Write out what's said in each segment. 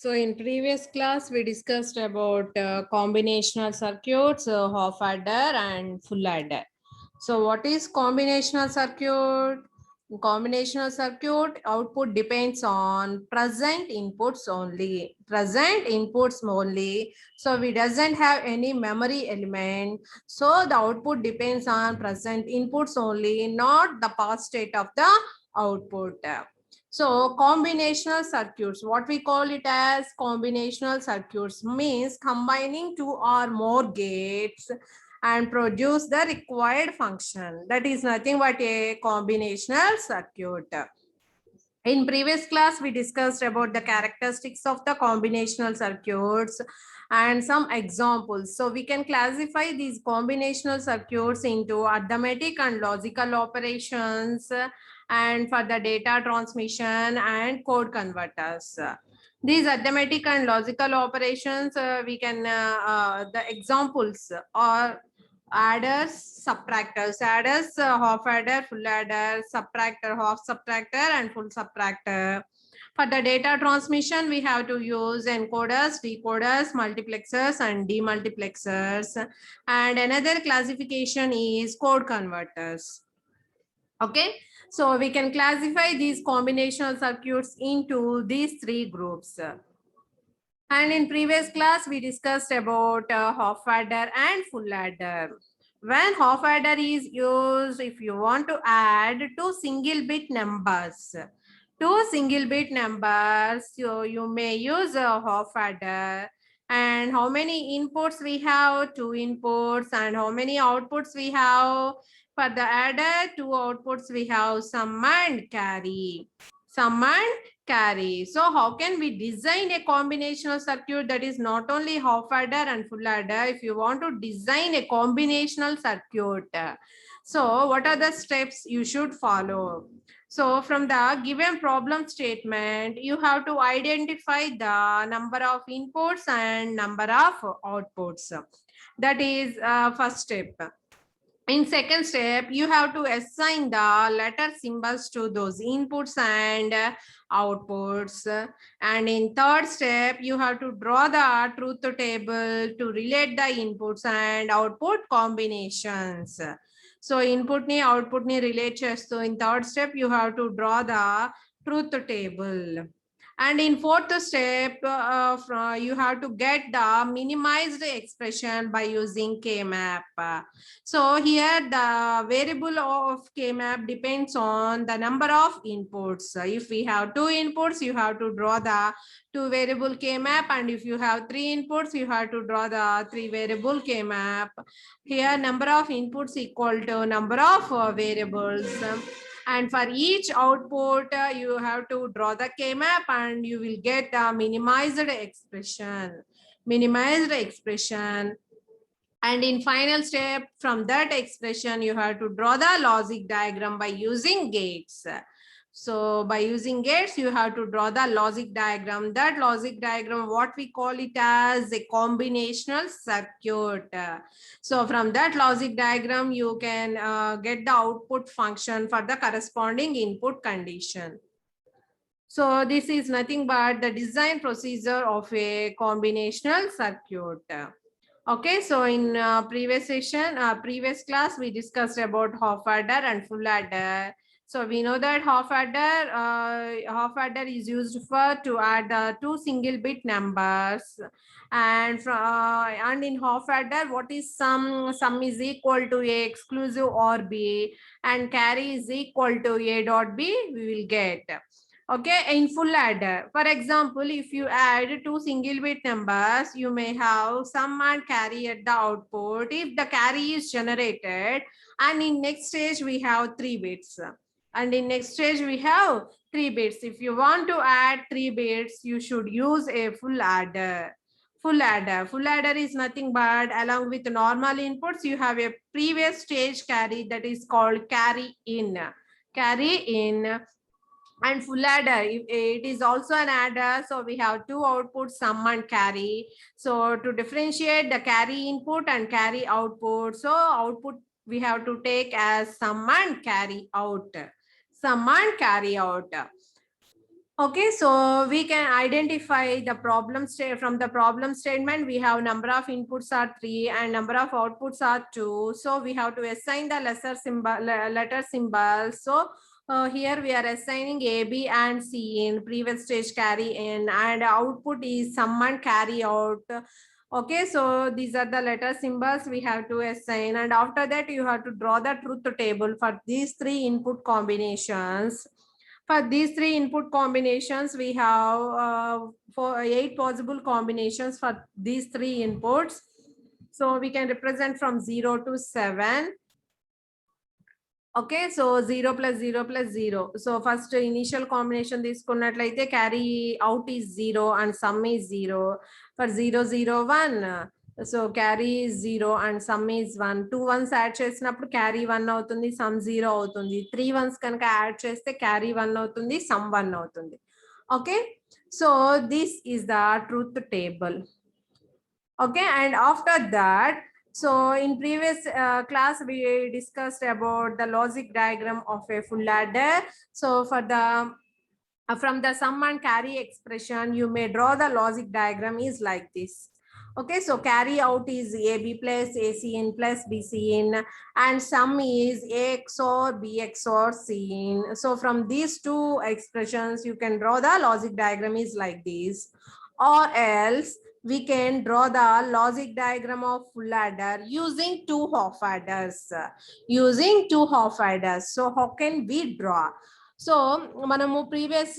So in previous class, we discussed about combinational circuits, half adder and full adder. So what is combinational circuit? Combinational circuit output depends on present inputs only. Present inputs only. So we doesn't have any memory element. So the output depends on present inputs only, not the past state of the output. So combinational circuits, what we call it as combinational circuits means combining two or more gates and produce the required function. That is nothing but a combinational circuit. In previous class, we discussed about the characteristics of the combinational circuits and some examples. So we can classify these combinational circuits into arithmetic and logical operations and for the data transmission and code converters. These arithmetic and logical operations, we can, the examples are adders, subtractors, adders, half adder, full adder, subtractor, half subtractor, and full subtractor. For the data transmission, we have to use encoders, decoders, multiplexers, and demultiplexers. And another classification is code converters. Okay, so we can classify these combinational circuits into these three groups. And in previous class, we discussed about half adder and full adder. When half adder is used, if you want to add two single bit numbers, so you may use a half adder. And how many inputs we have? Two inputs. And how many outputs we have? For the adder, two outputs we have sum and carry. Sum and carry. So how can we design a combinational circuit that is not only half adder and full adder? If you want to design a combinational circuit, so what are the steps you should follow? So from the given problem statement, you have to identify the number of inputs and number of outputs. That is first step. In second step, you have to assign the letter symbols to those inputs and outputs. And in third step, you have to draw the truth table to relate the inputs and output combinations. So input ni output ni relate chestu. In third step, you have to draw the truth table. And in fourth step, you have to get the minimized expression by using K-map. So here the variable of K-map depends on the number of inputs. If we have two inputs, you have to draw the two variable K-map. And if you have three inputs, you have to draw the three variable K-map. Here number of inputs equal to number of variables. And for each output, you have to draw the K-map and you will get the minimized expression. Minimized expression. And in final step, from that expression, you have to draw the logic diagram by using gates. So by using gates, you have to draw the logic diagram. That logic diagram, what we call it as a combinational circuit. So from that logic diagram, you can get the output function for the corresponding input condition. So this is nothing but the design procedure of a combinational circuit. Okay, so in previous session, previous class, we discussed about half adder and full adder. So we know that half adder is used for to add two single bit numbers, and in half adder, what is sum? Sum is equal to A exclusive or B, and carry is equal to A dot B. We will get. Okay, in full adder, for example, if you add two single bit numbers, you may have sum and carry at the output if the carry is generated, and in next stage we have 3 bits, and in next stage we have 3 bits. If you want to add 3 bits, you should use a full adder. Full adder is nothing but along with normal inputs, you have a previous stage carry that is called carry in. And full adder, it is also an adder, so we have two outputs, sum and carry. So to differentiate the carry input and carry output, so output we have to take as sum and carry out. Sum and carry out. Okay, so we can identify the problem state from the problem statement. We have number of inputs are 3 and number of outputs are 2. So we have to assign the lesser symbol, letter symbol. So here we are assigning A, B and C in previous stage carry in, and output is sum and carry out. Okay, so these are the letter symbols we have to assign, and after that you have to draw the truth table for these 3 input combinations. For these 3 input combinations, we have for 8 possible combinations for these 3 inputs. So we can represent from 0 to 7. Okay, so 0 plus 0 plus 0. So first initial combination తీసుకున్నట్లయితే carry out is 0 and sum is 0. For 0 0 1, so carry is 0 and sum is 1. 2 ones add చేసినప్పుడు carry 1 అవుతుంది, sum 0 అవుతుంది. 3 ones కనుక add చేస్తే carry 1 అవుతుంది, sum 1 అవుతుంది. Okay, so this is the truth table. Okay, and after that, so in previous class we discussed about the logic diagram of a full adder. So for the from the sum and carry expression, you may draw the logic diagram is like this. Okay, so carry out is AB plus AC in plus BC in, and sum is AX or BX or C in. So from these two expressions, you can draw the logic diagram is like this. Or else we can draw the logic diagram of full adder using two half adders. Using two half adders. So how can we draw? So మనము previous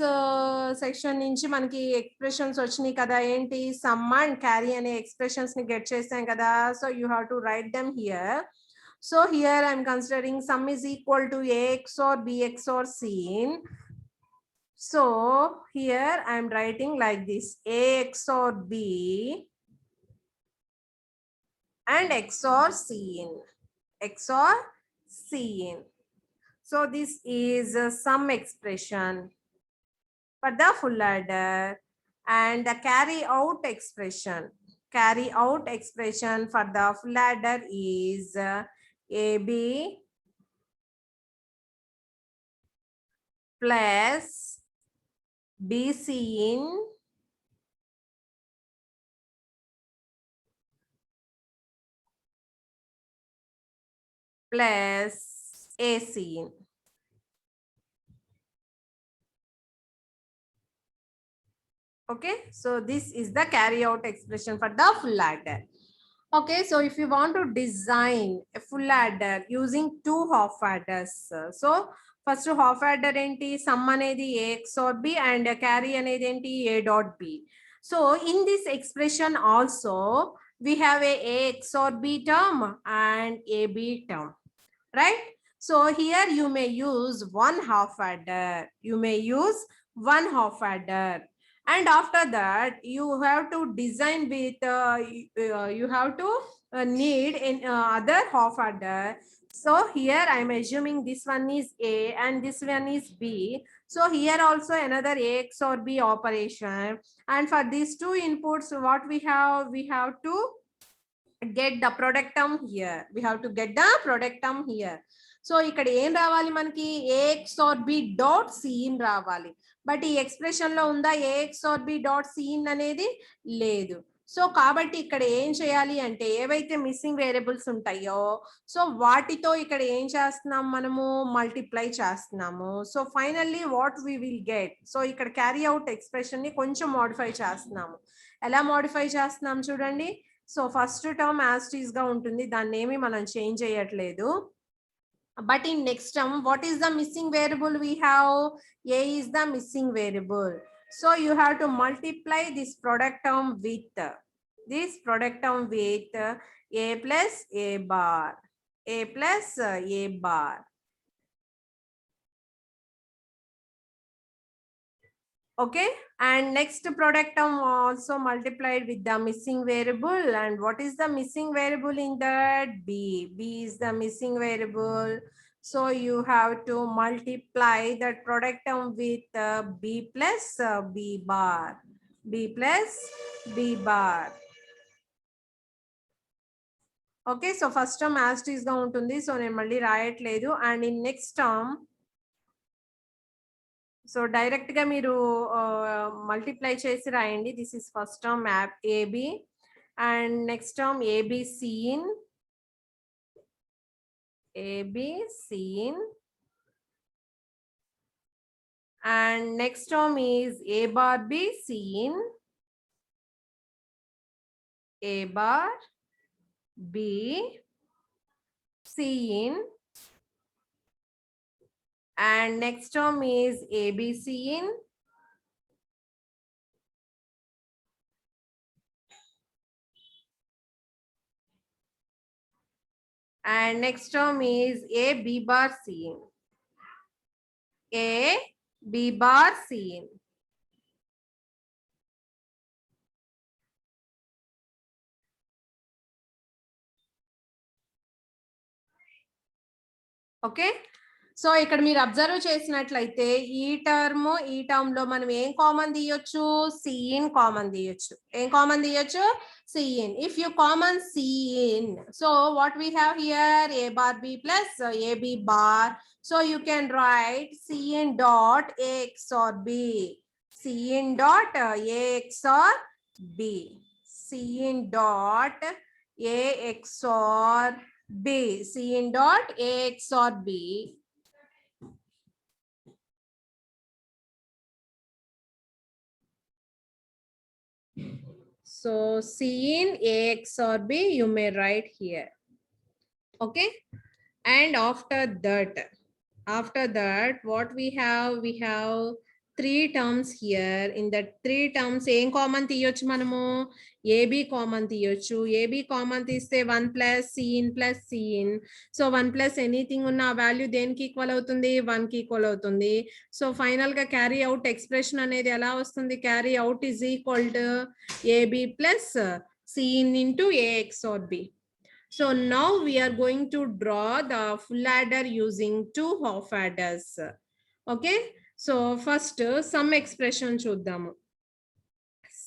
section నుంచి మనకి expressions వచ్చినాయి కదా, ఏంటి sum and carry అనే expressions ని get చేసాం కదా. So you have to write them here. So here I'm considering sum is equal to A XOR B XOR C in. So here I am writing like this: A XOR B and XOR C in. XOR C in. So this is some expression for the full adder, and the carry out expression. Carry out expression for the full adder is AB plus BC in plus AC in. Okay, so this is the carry out expression for the full adder. Okay, so if you want to design a full adder using two half adders, so first half adder enti sum anedi A XOR B and carry anedi enti A dot B. So in this expression also we have a XOR B term and a B term, right? So here you may use one half adder. You may use one half adder. And after that you have to design with you have to need in other half adder. So here I am assuming this one is A and this one is B. So here also another A XOR B operation, and for these two inputs what we have to get the product term here. We have to get the product term here. So ఇక్కడ ఏం రావాలి మనకి AX R B dot cin రావాలి. But ఈ expression లో ఉందా AX R B dot cin అనేది లేదు. సో కాబట్టి ఇక్కడ ఏం చేయాలి అంటే ఏవైతే మిస్సింగ్ వేరియబుల్స్ ఉంటాయో సో వాటితో ఇక్కడ ఏం చేస్తున్నాం మనము మల్టిప్లై చేస్తున్నాము. So finally what we will get, so ఇక్కడ క్యారీ అవుట్ ఎక్స్ప్రెషన్ ని కొంచెం మోడిఫై చేస్తున్నాము. ఎలా మోడిఫై చేస్తున్నాం చూడండి. So first term as it is గా ఉంటుంది, దాన్ని ఏమి మనం చేంజ్ చేయట్లేదు. But in next term, what is the missing variable we have? A is the missing variable. So you have to multiply this product term with A plus A bar. A plus A bar. Okay, and next product term also multiplied with the missing variable. And what is the missing variable in that? B. B is the missing variable. So you have to multiply that product term with B plus B bar. B plus B bar. Okay, so first term as it is గా ఉంటుంది. So నేను మళ్ళీ రాయట్లేదు. And in next term, so direct గా మీరు multiply చేసి రాయండి. This is first term AB and next term AB C in, AB C in and next term is a bar b seen, a bar b seen and next term is a b seen and next term is a b bar seen, a b bar seen. Okay, so ఇక్కడ మీరు observe చేసినట్లయితే ఈ term లో మనం ఏం common తీయొచ్చు, cin common తీయొచ్చు. ఏం కామన్ తీయొచ్చు, C in. If you common C in, so what we have here, A bar B plus A B bar. So you can write C in dot A XOR B, C in dot A XOR B, C in dot A XOR B, Cin dot A XOR B. So Cin A XOR B you may write here. Okay, and after that what we have, we have 3 terms here. In the 3 terms ఏం common తీయొచ్చు మనము, A B common తీయొచ్చు. A B common తీస్తే 1 plus C in plus C in. So 1 plus anything ఉన్న ఆ value దేనికి equal అవుతుంది, 1 కి ఈక్వల్ అవుతుంది. సో ఫైనల్ గా క్యారీ అవుట్ ఎక్స్ప్రెషన్ అనేది ఎలా వస్తుంది, carry out is equal to A B plus C in into A XOR B. So now we are going to draw the full adder using 2 half adders. Okay, so first sum expression చూద్దాము.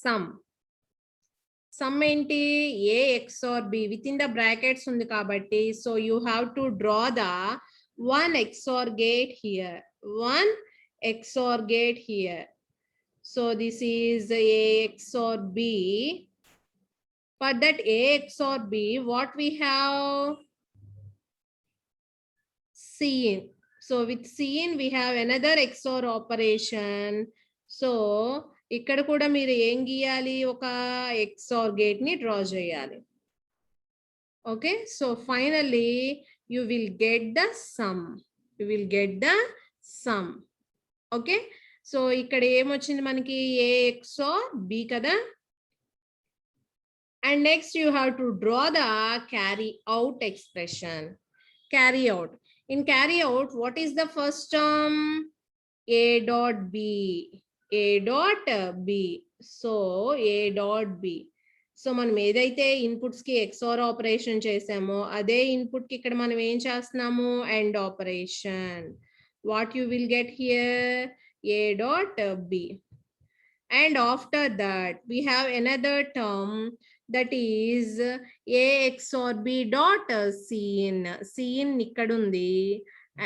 sum ఏంటి, a XOR b within the brackets ఉంది కాబట్టి, so you have to draw the one XOR gate here, one XOR gate here. So this is a XOR b. For that a XOR b, what we have, Cin. So with Cin we have another XOR operation. So ఇక్కడ కూడా మీరు ఏం గీయాలి, ఒక XOR gate ని draw చేయాలి. Okay, so finally you will get the sum. You will get the sum. Okay, so ఇక్కడ ఏమొచ్చింది మనకి, a XOR b కదా. And next you have to draw the carry out expression. Carry out. In carry out, what is the first term? A dot b. A dot b. So a dot b. So మనం ఏదైతే inputs కి XOR operation చేసామో అదే input కి ఇక్కడ మనం ఏం చేస్తున్నాము, and operation. What you will get here, a dot b. And after that we have another term, that is a XOR b dot cin. Cin ఇక్కడ ఉంది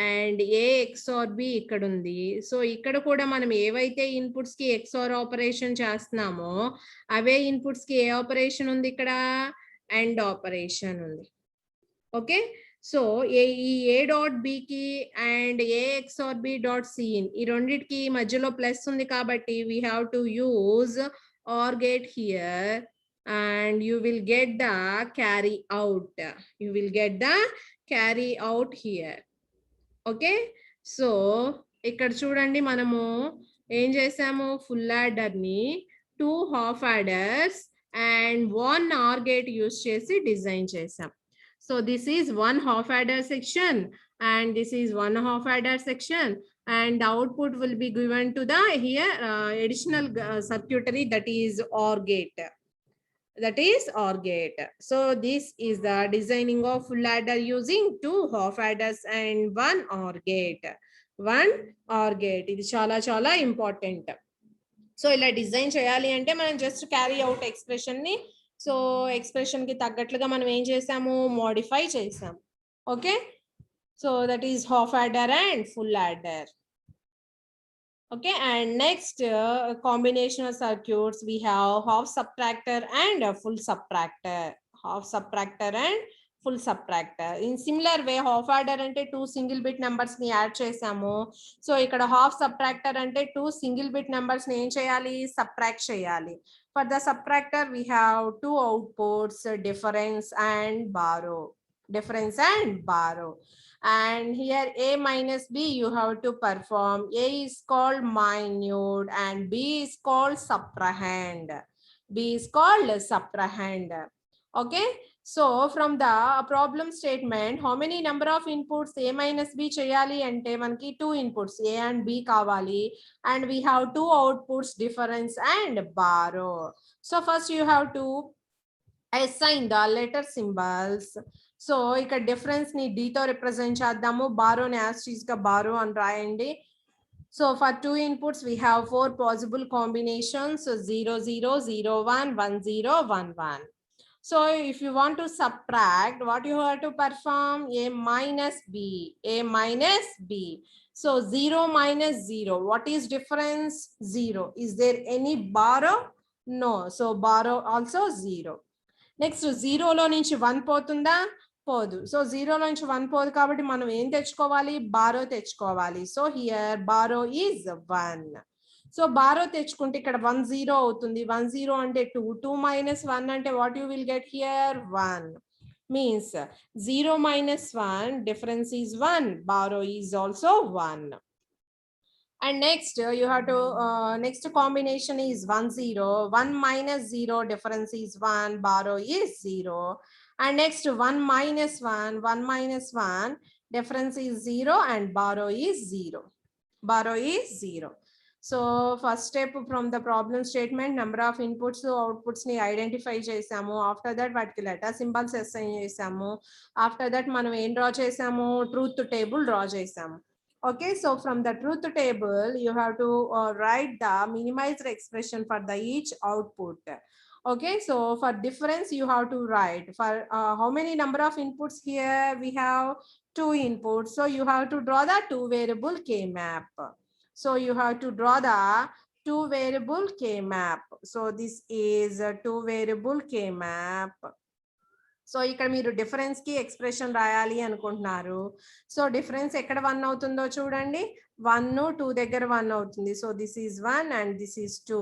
అండ్ a XOR b ఇక్కడ ఉంది. సో ఇక్కడ కూడా మనం ఏవైతే ఇన్పుట్స్ కి XOR operation చేస్తున్నామో అవే ఇన్పుట్స్ కి ఏ ఆపరేషన్ ఉంది ఇక్కడ, అండ్ ఆపరేషన్ ఉంది. ఓకే, సో ఈ a డాట్ b కి and a XOR b dot cin ఈ రెండిటికి మధ్యలో ప్లస్ ఉంది కాబట్టి we have to use OR gate here and you will get the carry out. You will get the carry out here. Okay, so ఇక్కడ చూడండి మనము ఏం చేసాము, ఫుల్ యాడర్ ని 2 half adders and 1 OR gate use చేసి design చేసాం. So this is 1 half adder section and this is 1 half adder section, and the output will be given to the here additional circuitry, that is OR gate. That is OR gate. So this is the designing of full adder using 2 half adders and 1 OR gate. 1 OR gate. ఇది చాలా చాలా important. So ఇలా design చేయాలి అంటే మనం just carry out expression ని, so expression కి తగ్గట్లుగా మనం ఏం చేసాము, మోడిఫై చేసాము. Okay, so that is half adder and full adder. Okay, and next combinational circuits, we have half subtractor and a full subtractor. Half subtractor and full subtractor. In similar way, half adder ante two single bit numbers ni add chesamu. So ikkada half subtractor ante two single bit numbers ni em cheyali, subtract cheyali. For the subtractor, we have two outputs, difference and borrow. Difference and borrow. And here A minus B you have to perform. A is called minute and B is called subtrahend. B is called subtrahend. Okay, so from the problem statement, how many number of inputs A minus B cheyali ante manki two inputs A and B kavali, and we have two outputs, difference and borrow. So first you have to assign the letter symbols. So ఇక్కడ difference ని D తో represent చేద్దాము, borrow ని as tease గా borrow అని రాయండి. So for two inputs we have four possible combinations. So 0 0 0 1 1 0 1 1. So if you want to subtract, what you have to perform? A minus B. A minus B. So 0 minus 0. What is difference? 0. Is there any borrow? No. So borrow also 0. Next జీరోలో నుంచి 1 పోతుందా? పోదు. So జీరోలో నుంచి 1 పోదు కాబట్టి మనం ఏం తెచ్చుకోవాలి? బారో తెచ్చుకోవాలి. So here borrow is 1. So borrow తెచ్చుకుంటే ఇక్కడ 1 0 అవుతుంది. 1 0 అంటే 2. 2 minus 1 అంటే what you will get here? 1. Means 0 minus 1, difference is 1. Borrow is also 1. And next you have to next combination is 1 0. 1 minus 0, difference is 1. Borrow is 0. And next 1 minus 1. 1 minus 1, difference is 0 and borrow is 0. Borrow is 0. So first step from the problem statement, number of inputs outputs ni identify చేసాము. After that వాటికి letter symbols assign చేసాము. After that మనం ఏం draw చేసాము? Truth table draw చేసాము. Okay, so from the truth table, you have to write the minimized expression for the each output. Okay, so for difference, you have to write for how many number of inputs here? We have two inputs. So you have to draw the two variable K map. So you have to draw the two variable K map. So this is a two variable K map. So ఇక్కడ మీరు difference కి expression రాయాలి అనుకుంటున్నారు. So difference ఎక్కడ 1 అవుతుందో చూడండి. 1 2 దగ్గర 1 అవుతుంది. So this is 1 and this is 2.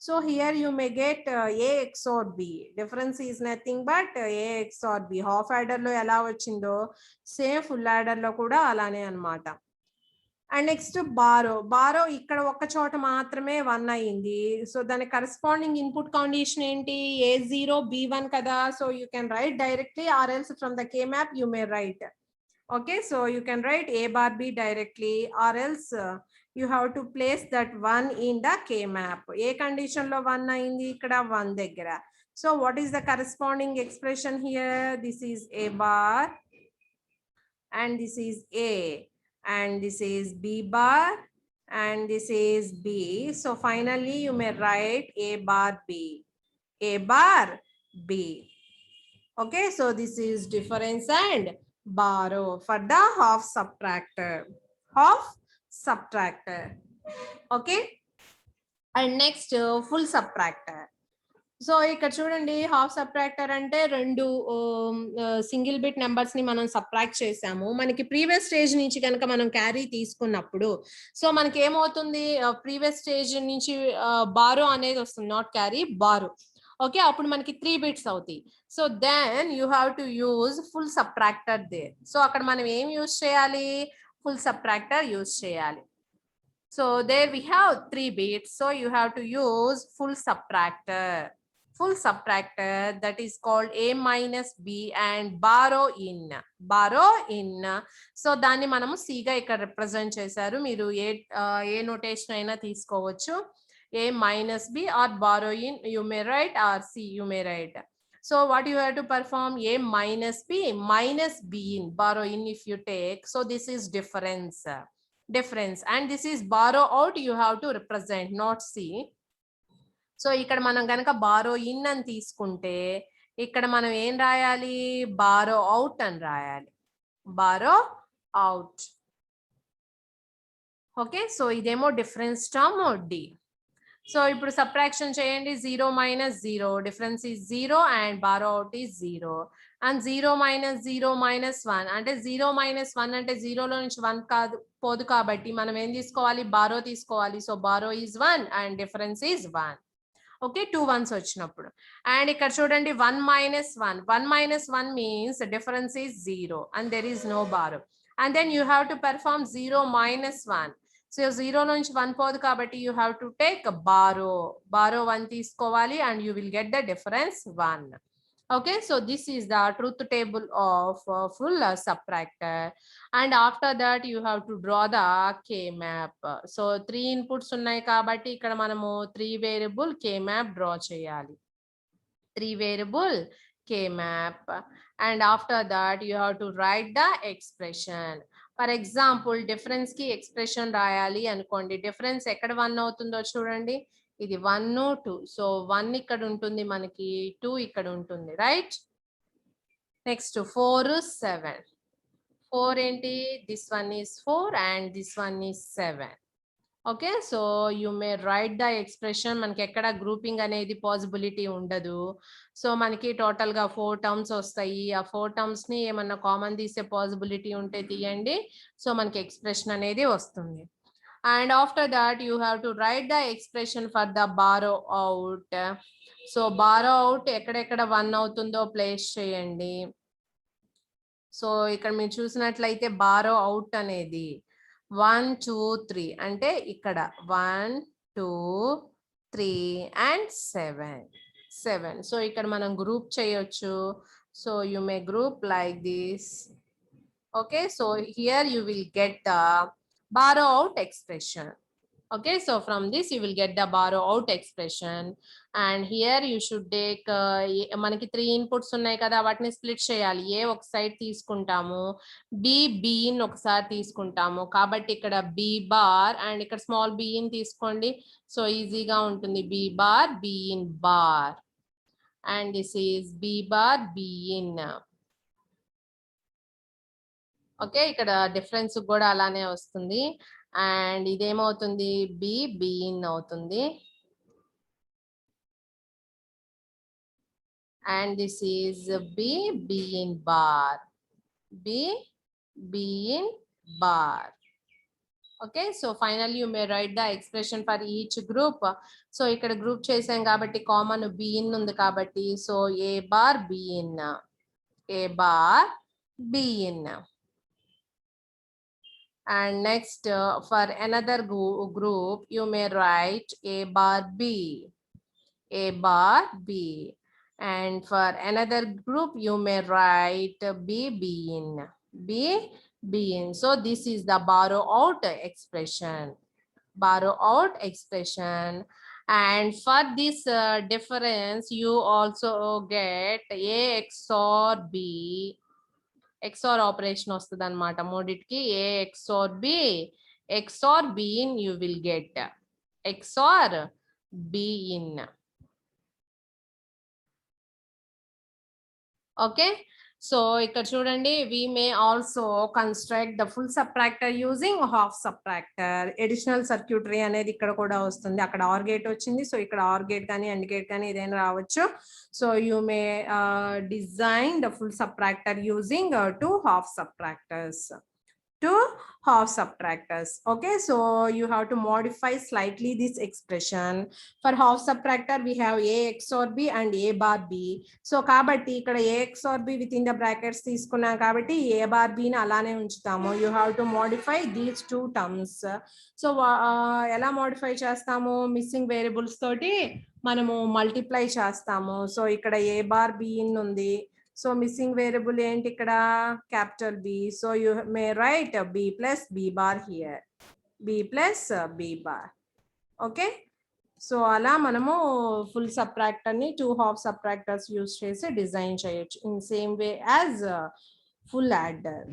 So here you may get A XOR B. Difference is nothing but A XOR B. Half adder లో ఎలా వచ్చిందో సేమ్ ఫుల్ యాడర్ లో కూడా అలానే అన్నమాట. అండ్ నెక్స్ట్ బారో ఇక్కడ ఒక్క చోట మాత్రమే 1 అయింది. సో దాని కరెస్పాండింగ్ ఇన్పుట్ కండిషన్ ఏంటి? A0 B1 కదా. So you can right directly or else from the K map you may write. Okay, so you can write A bar B directly or else you have to place that 1 in the K map. A condition లో 1 అయింది? ఇక్కడ 1 దగ్గర. So what is the corresponding expression here? This is A bar and this is A. And this is B bar and this is B. So finally you may write A bar B. A bar B. Okay, so this is difference and borrow for the half subtractor. Half subtractor. Okay, and next full subtractor. So ఇక్కడ చూడండి, half subtractor అంటే రెండు single bit numbers ని మనం subtract చేసాము. మనకి previous stage నుంచి కనుక మనం క్యారీ తీసుకున్నప్పుడు సో మనకి ఏమవుతుంది? ప్రీవియస్ స్టేజ్ నుంచి బారో అనేది వస్తుంది, నాట్ క్యారీ, బారో. ఓకే, అప్పుడు మనకి 3 బిట్స్ అవుతాయి. So then you have to use full subtractor there. So అక్కడ మనం ఏం యూజ్ చేయాలి? ఫుల్ సబ్ట్రాక్టర్ యూజ్ చేయాలి. So there we have 3 bits. So you have to use full subtractor. Full subtractor, that is called A minus B and borrow in. Borrow in. So దాన్ని మనము C గా ఇక్కడ represent చేశారు. మీరు ఏ notation అయినా తీసుకోవచ్చు. A minus B or borrow in you may write or C you may write. So what you have to perform? A minus B minus B in. Borrow in if you take. So this is difference. Difference and this is borrow out, you have to represent, not C. So ఇక్కడ మనం గనక borrow in అని తీసుకుంటే ఇక్కడ మనం ఏం రాయాలి? Borrow out అని రాయాలి. Borrow out. ఓకే, సో ఇదేమో డిఫరెన్స్ టర్మ్ డి. సో ఇప్పుడు సబ్ట్రాక్షన్ చేయండి, 0 minus 0, difference is 0 and borrow out is 0. And 0 minus 0 minus 1 అంటే 0 మైనస్ 1 అంటే 0లో నుంచి 1 కాదు పోదు కాబట్టి మనం ఏం తీసుకోవాలి, బారో తీసుకోవాలి. So borrow is 1 and difference is 1. Okay, 2 1s వచ్చినప్పుడు. అండ్ ఇక్కడ చూడండి 1 minus 1. 1 minus 1 means the difference is 0 and there is no borrow. And then you have to perform 0 minus 1. So 0 నుంచి 1 పోదు కాబట్టి you have to take a borrow. Borrow 1 తీసుకోవాలి and you will get the difference 1. Okay, so this is the truth table of full subtractor. And after that you have to draw the k map. So 3 inputs ఉన్నాయి కాబట్టి ఇక్కడ మనము 3 variable k map draw చేయాలి. 3 variable k map. And after that you have to write the expression. For example, difference కి expression రాయాలి అనుకోండి. difference ఎక్కడ 1 అవుతుందో చూడండి, ఇది 1 2. సో 1 ఇక్కడ ఉంటుంది మనకి, 2 ఇక్కడ ఉంటుంది, రైట్? నెక్స్ట్ 4 7. 4 ఏంటి, this one is 4 and this one is 7. Okay, so you may right the expression. మనకి ఎక్కడ గ్రూపింగ్ అనేది పాసిబిలిటీ ఉండదు. సో మనకి టోటల్ గా 4 టర్మ్స్ వస్తాయి. ఆ 4 టర్మ్స్ ని ఏమన్నా కామన్ తీసే పాసిబిలిటీ ఉంటే తీయండి. సో మనకి ఎక్స్ప్రెషన్ అనేది వస్తుంది. And after that you have to write the expression for the borrow out. So borrow out ఎక్కడెక్కడ 1 అవుతుందో ప్లేస్ చేయండి. సో ఇక్కడ మీరు చూసినట్లయితే borrow out అనేది 1 2 3 అంటే ఇక్కడ 1 2 3 and 7. సో ఇక్కడ మనం గ్రూప్ చేయొచ్చు. So you may group like this. Okay, so here you will get the borrow out expression. Okay, so from this you will get the borrow out expression. And here you should take మనకి 3 inputs ఉన్నాయి కదా, వాటిని split చేయాలి. ఏ ఒక side తీసుకుంటాము, b in ఒకసారి తీసుకుంటాము కాబట్టి ఇక్కడ b బార్ అండ్ ఇక్కడ స్మాల్ b in తీసుకోండి. సో ఈజీగా ఉంటుంది, b bar b in bar and this is b bar b in. Okay, ఇక్కడ డిఫరెన్స్ కూడా అలానే వస్తుంది. అండ్ ఇదేమవుతుంది, b in అవుతుంది. And this is b in bar, b in bar. Okay, so finally you may write the expression for each group. So ఇక్కడ group చేసాం కాబట్టి common b in ఉంది కాబట్టి so a bar b in, a bar b in. And next for another group you may write a bar b, a bar b. And for another group you may write b in, b in. So this is the borrow out expression, borrow out expression. And for this difference you also get a XOR b, XOR operation వస్తుంది అనమాట మూడిటికి. ఏ XOR b, XOR b in you will get XOR b in. Okay, so ఇక్కడ చూడండి, we may also construct the full subtractor using half subtractor. Additional circuitry అనేది ఇక్కడ కూడా వస్తుంది. అక్కడ ఆర్ గేట్ వచ్చింది, సో ఇక్కడ ఆర్ గేట్ కానీ అండ్ గేట్ కానీ ఏదైనా రావచ్చు. So you may design the full subtractor using two half subtractors. Okay, so you have to modify slightly this expression. For half subtractor we have a XOR b and a bar b. So కాబట్టి ఇక్కడ a XOR b within the brackets తీసుకున్నాం కాబట్టి a bar b ని అలానే ఉంచుతాము. You have to modify these two terms. So ఎలా modify చేస్తాము, missing variables తోటి మనము మల్టిప్లై చేస్తాము. సో ఇక్కడ a bar b in ఉంది. సో మిస్సింగ్ వేరియబుల్ ఏంటి ఇక్కడ, capital B. So you may right b plus b bar here, b plus b bar. Okay, so అలా మనము ఫుల్ సబ్ట్రాక్టర్ ని 2 half subtractors యూజ్ చేసి design చేయొచ్చు. In same way as full adder,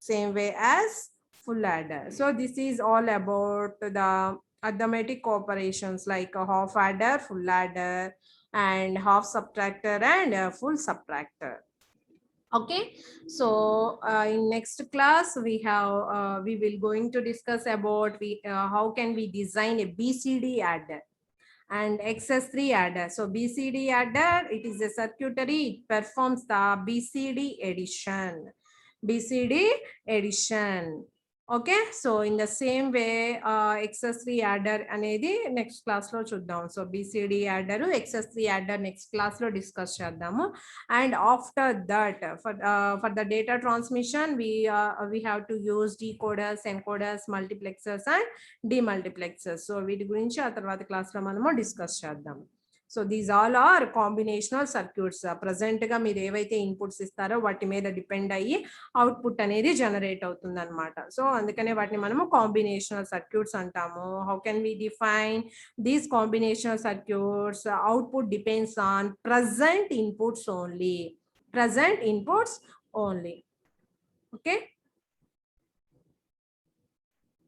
same way as full adder. So this is all about the arithmetic operations like a half adder, full adder and half subtractor and full subtractor. Okay, so in next class we have we will going to discuss about how can we design a BCD adder and XS3 adder. So BCD adder, it is a circuitry, it performs the BCD addition. BCD addition. Okay, so in the same way XS3 adder అనేది next class లో చూద్దాం. So BCD adder, XS3 adder next class లో discuss చేద్దాము. And after that, for the data transmission, we have to use decoders, encoders, multiplexers and demultiplexers. So వీటి గురించి ఆ తర్వాత class లో మనము డిస్కస్ చేద్దాం. So these all are combinational circuits. Present గా మీరు ఏవైతే ఇన్పుట్స్ ఇస్తారో వాటి మీద డిపెండ్ అయ్యి అవుట్పుట్ అనేది జనరేట్ అవుతుంది అనమాట. సో అందుకనే వాటిని మనము కాంబినేషనల్ సర్క్యూట్స్ అంటాము. How can we define these combinational circuits? Output depends on present inputs only. Present inputs only. Okay.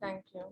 Thank you.